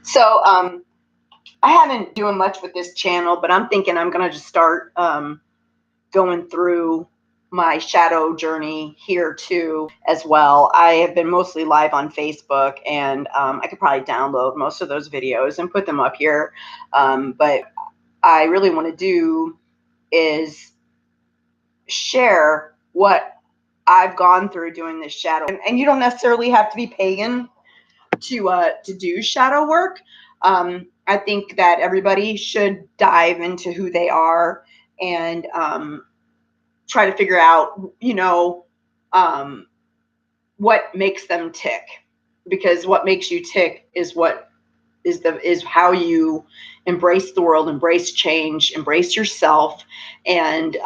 So I haven't doing much with this channel, but I'm thinking I'm gonna just start going through my shadow journey here too as well. I have been mostly live on Facebook, and I could probably download most of those videos and put them up here. But I really want to do is share what I've gone through doing this shadow. And you don't necessarily have to be pagan to do shadow work. I think that everybody should dive into who they are and try to figure out, what makes them tick, because what makes you tick is what is how you embrace the world, embrace change, embrace yourself, and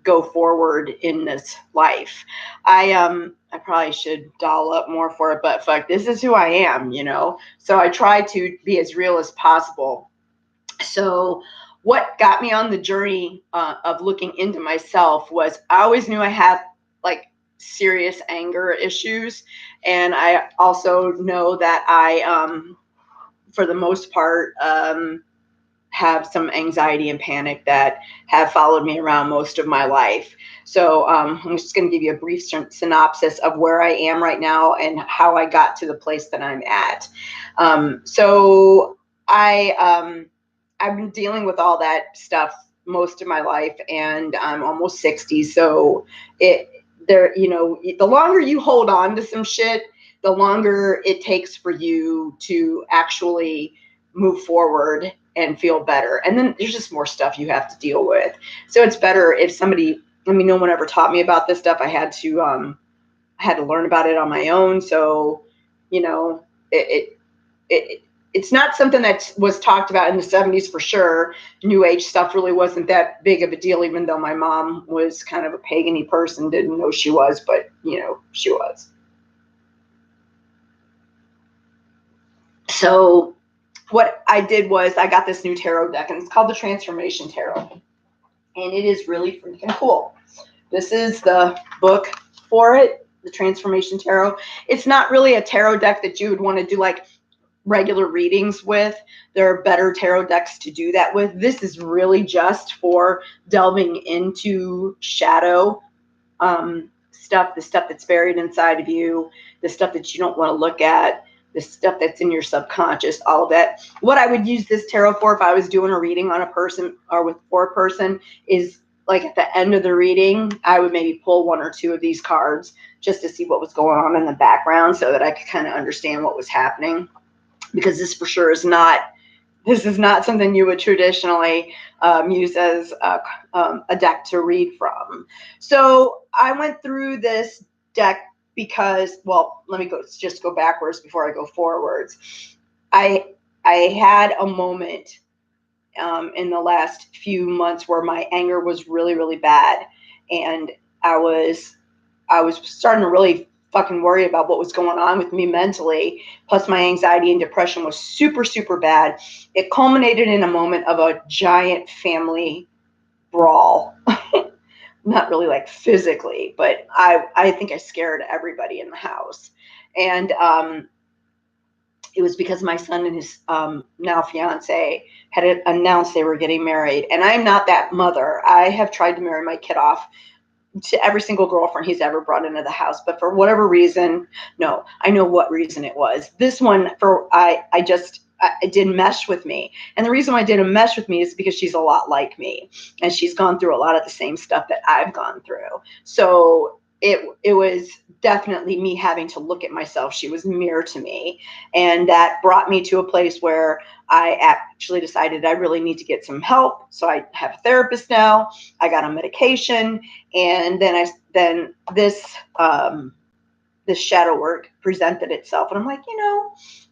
go forward in this life. I probably should doll up more for it, but fuck, this is who I am, So I try to be as real as possible. So what got me on the journey of looking into myself was I always knew I had like serious anger issues, and I also know that I for the most part, have some anxiety and panic that have followed me around most of my life. So I'm just going to give you a brief synopsis of where I am right now and how I got to the place that I'm at. So I've been dealing with all that stuff most of my life, and I'm almost 60. So the longer you hold on to some shit, the longer it takes for you to actually move forward and feel better. And then there's just more stuff you have to deal with. So it's better if somebody, no one ever taught me about this stuff. I had to learn about it on my own. So, it's not something that was talked about in the 70s for sure. New Age stuff really wasn't that big of a deal, even though my mom was kind of a pagan-y person, didn't know she was, but she was. So what I did was I got this new tarot deck, and it's called the Transformation Tarot. And it is really freaking cool. This is the book for it, the Transformation Tarot. It's not really a tarot deck that you would want to do like regular readings with. There are better tarot decks to do that with. This is really just for delving into shadow stuff, the stuff that's buried inside of you, the stuff that you don't want to look at, the stuff that's in your subconscious, all of that. What I would use this tarot for if I was doing a reading on a person or for a person is like at the end of the reading, I would maybe pull one or two of these cards just to see what was going on in the background so that I could kind of understand what was happening. Because this for sure is not something you would traditionally use as a deck to read from. So I went through this deck because, well, let me just go backwards before I go forwards. I had a moment in the last few months where my anger was really, really bad, and I was starting to really fucking worry about what was going on with me mentally. Plus my anxiety and depression was super, super bad. It culminated in a moment of a giant family brawl. Not really like physically, but I think I scared everybody in the house. And it was because my son and his now fiance had announced they were getting married. And I'm not that mother. I have tried to marry my kid off to every single girlfriend he's ever brought into the house, but for whatever reason, no, I know what reason it was. This one, it didn't mesh with me. And the reason why it didn't mesh with me is because she's a lot like me, and she's gone through a lot of the same stuff that I've gone through. So it was definitely me having to look at myself. She was mirror to me, and that brought me to a place where I actually decided I really need to get some help. So I have a therapist now. I got on medication, and then this shadow work presented itself, and I'm like,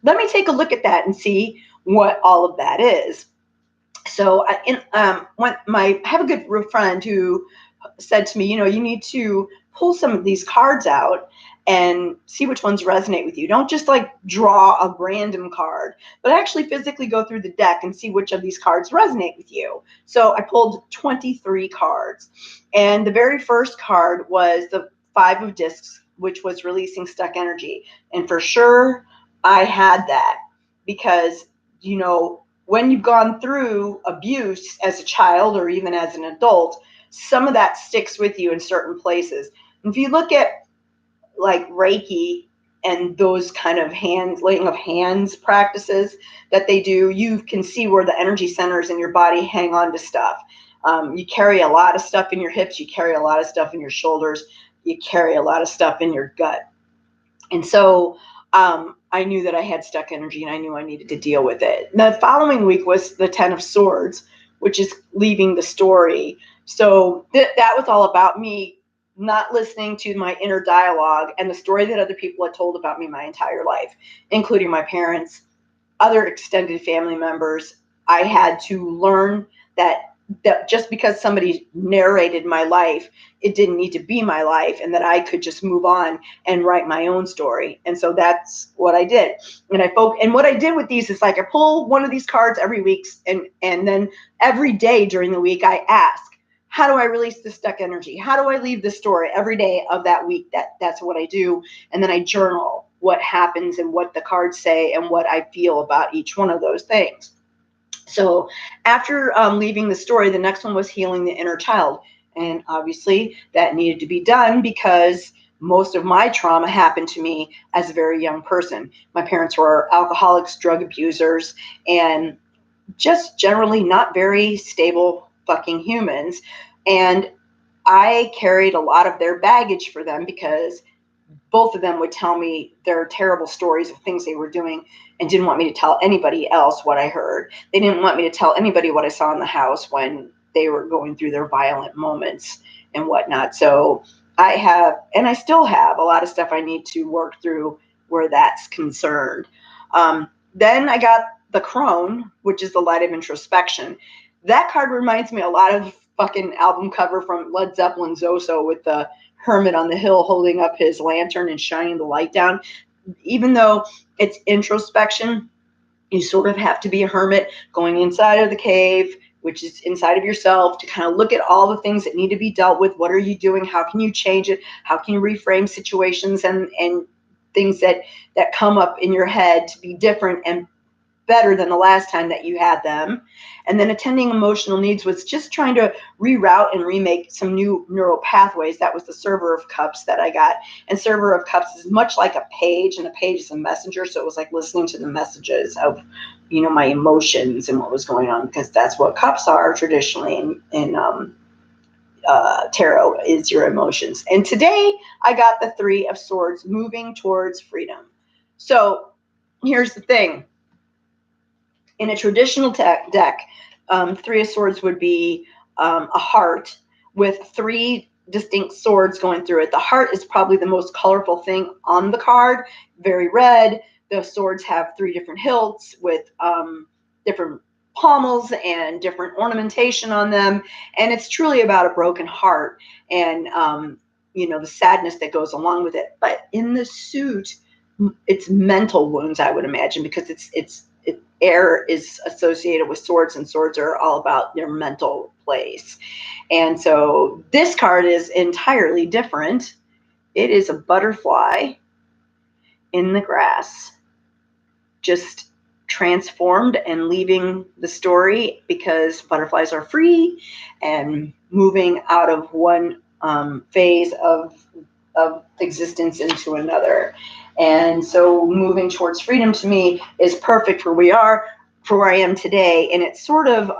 let me take a look at that and see what all of that is. So I have a good friend who said to me, you need to pull some of these cards out and see which ones resonate with you. Don't just like draw a random card, but actually physically go through the deck and see which of these cards resonate with you. So I pulled 23 cards, and the very first card was the 5 of Discs, which was releasing stuck energy. And for sure, I had that. because, you know, when you've gone through abuse as a child or even as an adult, some of that sticks with you in certain places. If you look at like Reiki and those kind of laying of hands practices that they do, you can see where the energy centers in your body hang on to stuff. You carry a lot of stuff in your hips, you carry a lot of stuff in your shoulders, you carry a lot of stuff in your gut. And so I knew that I had stuck energy and I knew I needed to deal with it. The following week was the 10 of Swords, which is leaving the story. So that was all about me not listening to my inner dialogue and the story that other people had told about me my entire life, including my parents, other extended family members. I had to learn that just because somebody narrated my life, it didn't need to be my life, and that I could just move on and write my own story. And so that's what I did. And what I did with these is like I pull one of these cards every week, and then every day during the week I ask, how do I release the stuck energy? How do I leave the story every day of that week? That's what I do. And then I journal what happens and what the cards say and what I feel about each one of those things. So after leaving the story, the next one was healing the inner child. And obviously that needed to be done because most of my trauma happened to me as a very young person. My parents were alcoholics, drug abusers, and just generally not very stable fucking humans. And I carried a lot of their baggage for them because both of them would tell me their terrible stories of things they were doing and didn't want me to tell anybody else what I heard. They didn't want me to tell anybody what I saw in the house when they were going through their violent moments and whatnot. So I have, and I still have, a lot of stuff I need to work through where that's concerned. Then I got the Crone, which is the Light of Introspection. That card reminds me a lot of fucking album cover from Led Zeppelin's Zoso with the hermit on the hill holding up his lantern and shining the light down. Even though it's introspection, you sort of have to be a hermit going inside of the cave, which is inside of yourself, to kind of look at all the things that need to be dealt with. What are you doing? How can you change it? How can you reframe situations and things that come up in your head to be different and better than the last time that you had them? And then attending emotional needs was just trying to reroute and remake some new neural pathways. That was the Server of Cups that I got. And Server of Cups is much like a page, and a page is a messenger. So it was like listening to the messages of, you know, my emotions and what was going on, because that's what cups are traditionally in tarot, is your emotions. And today I got the Three of Swords, moving towards freedom. So here's the thing. In a traditional deck, Three of Swords would be a heart with three distinct swords going through it. The heart is probably the most colorful thing on the card, very red. The swords have three different hilts with different pommels and different ornamentation on them. And it's truly about a broken heart and, you know, the sadness that goes along with it. But in the suit, it's mental wounds, I would imagine, because air is associated with swords, and swords are all about your mental place. And so this card is entirely different. It is a butterfly in the grass, just transformed and leaving the story, because butterflies are free and moving out of one phase of existence into another. And so moving towards freedom to me is perfect for where I am today. And it sort of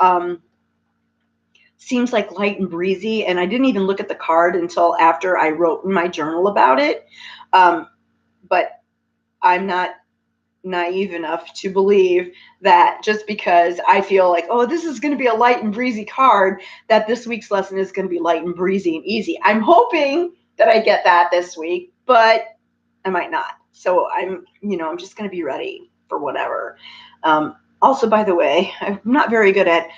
seems like light and breezy. And I didn't even look at the card until after I wrote in my journal about it. But I'm not naive enough to believe that just because I feel like, oh, this is going to be a light and breezy card, that this week's lesson is going to be light and breezy and easy. I'm hoping that I get that this week, but I might not. So I'm just going to be ready for whatever. Also, by the way, I'm not very good at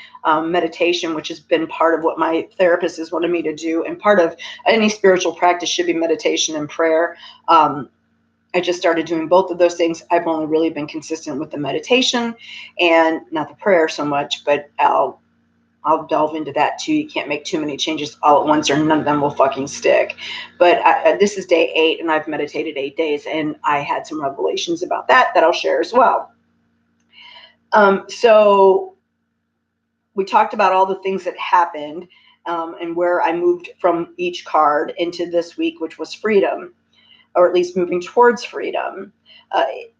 meditation, which has been part of what my therapist has wanted me to do. And part of any spiritual practice should be meditation and prayer. I just started doing both of those things. I've only really been consistent with the meditation and not the prayer so much, but I'll delve into that too. You can't make too many changes all at once or none of them will fucking stick. But this is day 8 and I've meditated 8 days, and I had some revelations about that I'll share as well. So we talked about all the things that happened, and where I moved from each card into this week, which was freedom, or at least moving towards freedom.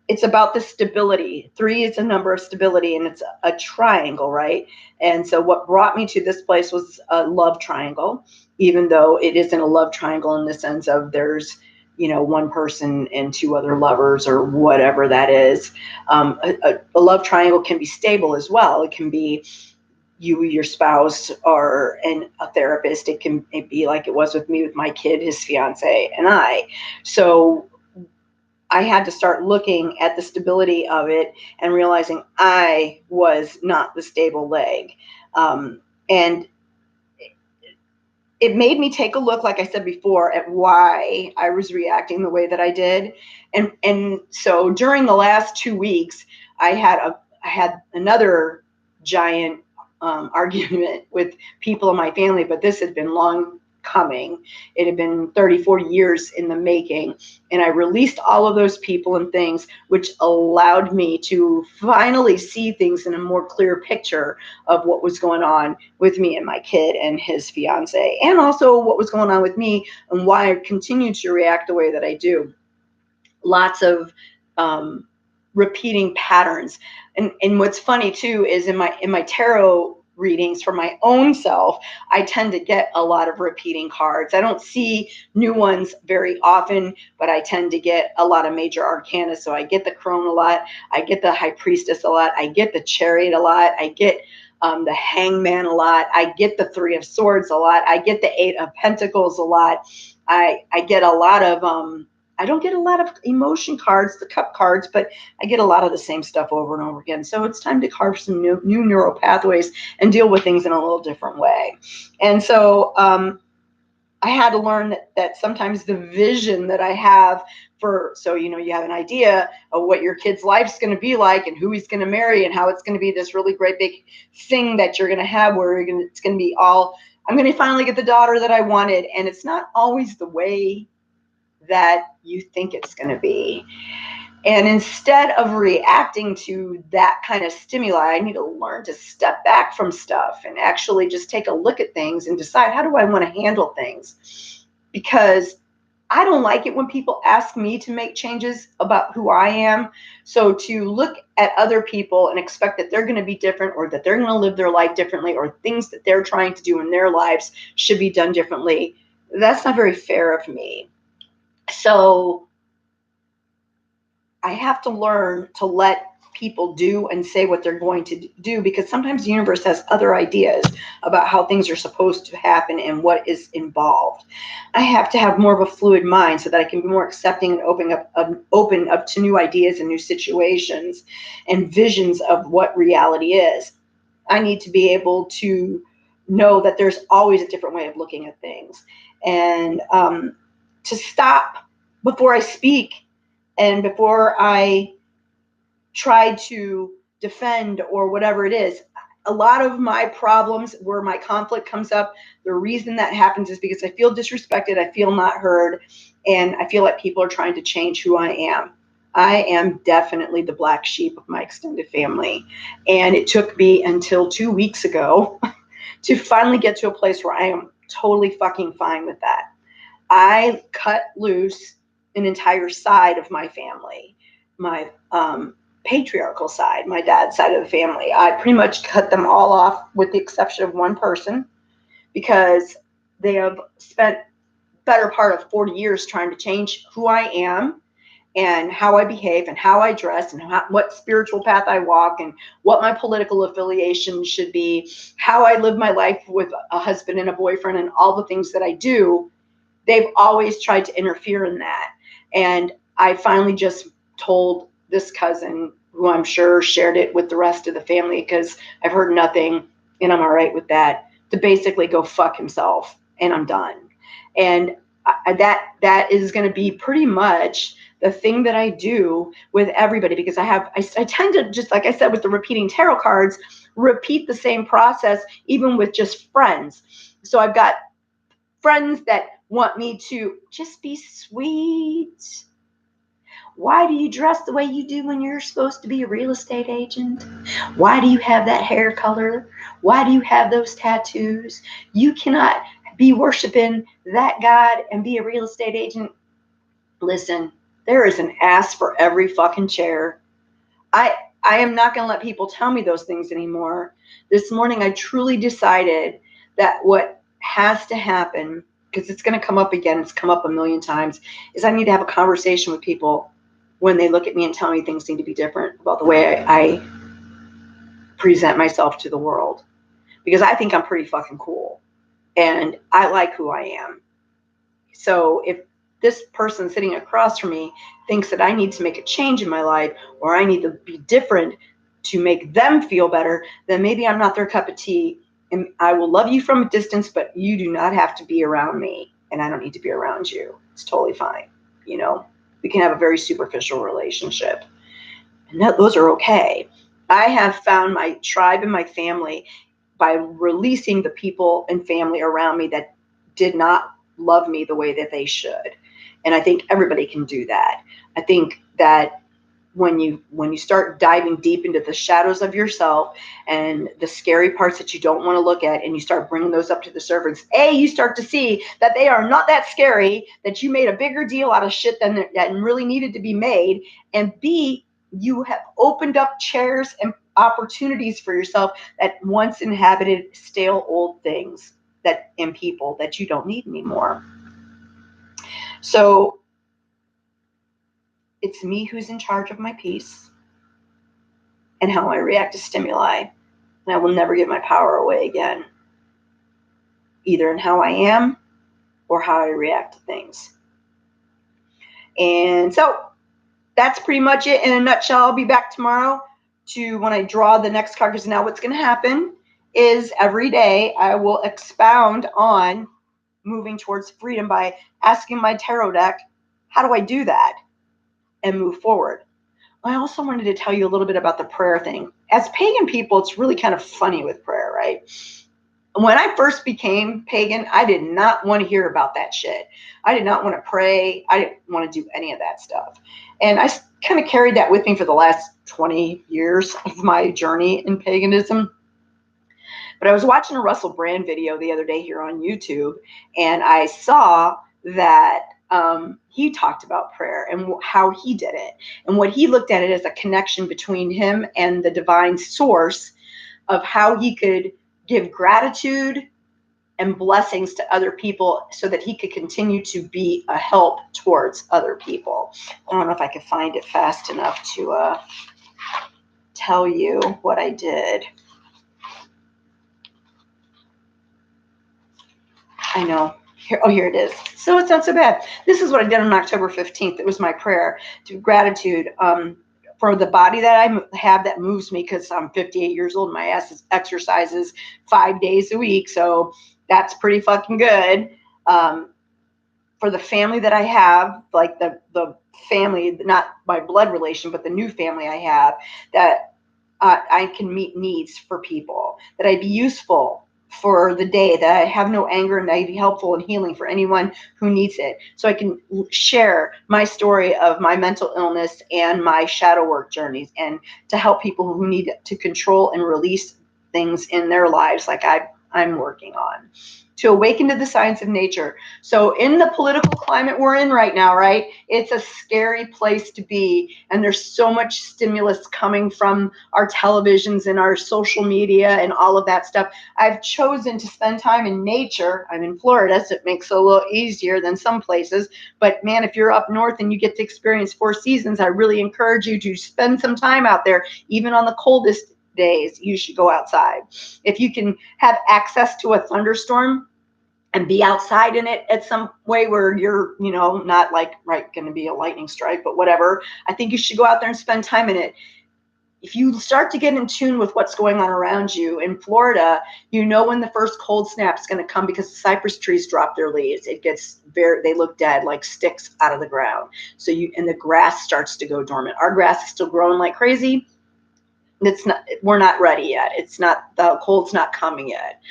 It's about the stability. 3 is a number of stability, and it's a triangle, right? And so what brought me to this place was a love triangle, even though it isn't a love triangle in the sense of there's, one person and 2 other lovers or whatever that is. A love triangle can be stable as well. It can be you, your spouse, or a therapist. It can be like it was with me, with my kid, his fiance, and I. So I had to start looking at the stability of it and realizing I was not the stable leg. And it made me take a look, like I said before, at why I was reacting the way that I did. And so during the last 2 weeks, I had another giant argument with people in my family, but this had been long coming. It had been 34 years in the making. And I released all of those people and things, which allowed me to finally see things in a more clear picture of what was going on with me and my kid and his fiance, and also what was going on with me and why I continue to react the way that I do. Lots of repeating patterns. And what's funny too is in my tarot readings for my own self, I tend to get a lot of repeating cards. I don't see new ones very often, but I tend to get a lot of major arcana. So I get the Crone a lot. I get the High Priestess a lot. I get the Chariot a lot. I get the Hangman a lot. I get the 3 of Swords a lot. I get the 8 of Pentacles a lot. I get a lot of I don't get a lot of emotion cards, the cup cards, but I get a lot of the same stuff over and over again. So it's time to carve some new neural pathways and deal with things in a little different way. And so I had to learn that sometimes the vision that I have so you have an idea of what your kid's life's going to be like and who he's going to marry and how it's going to be this really great big thing that you're going to have where it's going to be all, I'm going to finally get the daughter that I wanted. And it's not always the way that you think it's going to be. And instead of reacting to that kind of stimuli, I need to learn to step back from stuff and actually just take a look at things and decide, how do I want to handle things? Because I don't like it when people ask me to make changes about who I am. So to look at other people and expect that they're going to be different, or that they're going to live their life differently, or things that they're trying to do in their lives should be done differently, that's not very fair of me. So I have to learn to let people do and say what they're going to do, because sometimes the universe has other ideas about how things are supposed to happen and what is involved. I have to have more of a fluid mind so that I can be more accepting and open up to new ideas and new situations and visions of what reality is. I need to be able to know that there's always a different way of looking at things, and to stop before I speak and before I try to defend or whatever it is. A lot of my problems where my conflict comes up, the reason that happens is because I feel disrespected, I feel not heard, and I feel like people are trying to change who I am. I am definitely the black sheep of my extended family. And it took me until 2 weeks ago to finally get to a place where I am totally fucking fine with that. I cut loose an entire side of my family, my patriarchal side, my dad's side of the family. I pretty much cut them all off with the exception of one person, because they have spent better part of 40 years trying to change who I am and how I behave and how I dress and what spiritual path I walk and what my political affiliation should be, how I live my life with a husband and a boyfriend and all the things that I do. They've always tried to interfere in that. And I finally just told this cousin, who I'm sure shared it with the rest of the family, because I've heard nothing and I'm all right with that, to basically go fuck himself, and I'm done. And that is going to be pretty much the thing that I do with everybody, because I tend to, just like I said with the repeating tarot cards, repeat the same process even with just friends. So I've got friends that want me to just be sweet. Why do you dress the way you do when you're supposed to be a real estate agent? Why do you have that hair color? Why do you have those tattoos? You cannot be worshiping that God and be a real estate agent. Listen, there is an ass for every fucking chair. I am not going to let people tell me those things anymore. This morning I truly decided that what has to happen, because it's going to come up again, it's come up a million times, is I need to have a conversation with people when they look at me and tell me things need to be different about the way I present myself to the world. Because I think I'm pretty fucking cool. And I like who I am. So if this person sitting across from me thinks that I need to make a change in my life, or I need to be different to make them feel better, then maybe I'm not their cup of tea. And I will love you from a distance, but you do not have to be around me, and I don't need to be around you. It's totally fine. You know, we can have a very superficial relationship, and those are okay. I have found my tribe and my family by releasing the people and family around me that did not love me the way that they should. And I think everybody can do that. I think that when you start diving deep into the shadows of yourself and the scary parts that you don't want to look at, and you start bringing those up to the surface, A, you start to see that they are not that scary, that you made a bigger deal out of shit than that really needed to be made. And B, you have opened up chairs and opportunities for yourself that once inhabited stale old things that in people that you don't need anymore. So it's me who's in charge of my peace and how I react to stimuli. And I will never give my power away again, either in how I am or how I react to things. And so that's pretty much it in a nutshell. I'll be back tomorrow to when I draw the next card, because now what's going to happen is every day I will expound on moving towards freedom by asking my tarot deck, how do I do that and move forward? I also wanted to tell you a little bit about the prayer thing. As pagan people, it's really kind of funny with prayer, right? When I first became pagan, I did not want to hear about that shit. I did not want to pray. I didn't want to do any of that stuff. And I kind of carried that with me for the last 20 years of my journey in paganism. But I was watching a Russell Brand video the other day here on YouTube, and I saw that he talked about prayer and how he did it, and what he looked at it as a connection between him and the divine source of how he could give gratitude and blessings to other people so that he could continue to be a help towards other people. I don't know if I could find it fast enough to tell you what I did. I know. Here it is. So it's not so bad. This is what I did on October 15th. It was my prayer to gratitude for the body that I have that moves me, because I'm 58 years old. My ass exercises 5 days a week. So that's pretty fucking good. For the family that I have, like the family, not my blood relation, but the new family I have, that I can meet needs for people, that I be useful for the day, that I have no anger, and I be helpful and healing for anyone who needs it. So I can share my story of my mental illness and my shadow work journeys, and to help people who need to control and release things in their lives like I'm working on. To awaken to the science of nature. So in the political climate we're in right now, right? It's a scary place to be. And there's so much stimulus coming from our televisions and our social media and all of that stuff. I've chosen to spend time in nature. I'm in Florida, so it makes it a little easier than some places. But man, if you're up north and you get to experience 4 seasons, I really encourage you to spend some time out there, even on the coldest days. You should go outside. If you can have access to a thunderstorm and be outside in it at some way where you're, not like going to be a lightning strike, but whatever, I think you should go out there and spend time in it. If you start to get in tune with what's going on around you in Florida, when the first cold snap is going to come, because the cypress trees drop their leaves. They look dead, like sticks out of the ground. And the grass starts to go dormant. Our grass is still growing like crazy. We're not ready yet. The cold's not coming yet.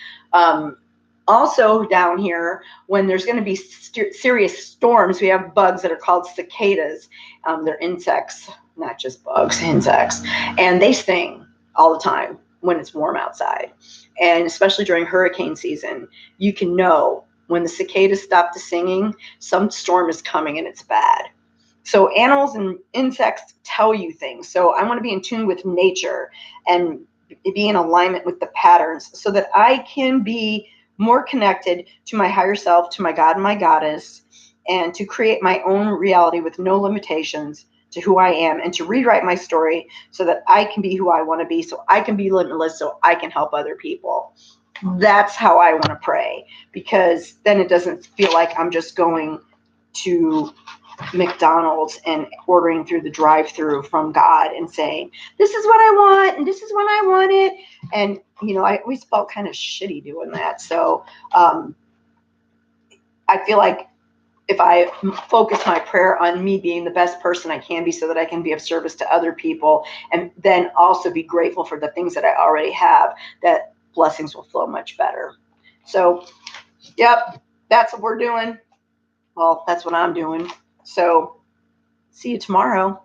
Also down here, when there's going to be serious storms, we have bugs that are called cicadas. They're insects, not just bugs, insects. And they sting all the time when it's warm outside. And especially during hurricane season, you can know when the cicadas stop the singing, some storm is coming and it's bad. So animals and insects tell you things. So I want to be in tune with nature and be in alignment with the patterns so that I can be more connected to my higher self, to my God and my goddess, and to create my own reality with no limitations to who I am, and to rewrite my story so that I can be who I want to be, so I can be limitless, so I can help other people. That's how I want to pray, because then it doesn't feel like I'm just going to McDonald's and ordering through the drive-through from God and saying, this is what I want and this is when I want it. And I always felt kind of shitty doing that. So I feel like if I focus my prayer on me being the best person I can be so that I can be of service to other people, and then also be grateful for the things that I already have, that blessings will flow much better. So, yep, that's what we're doing. Well, that's what I'm doing. So, see you tomorrow.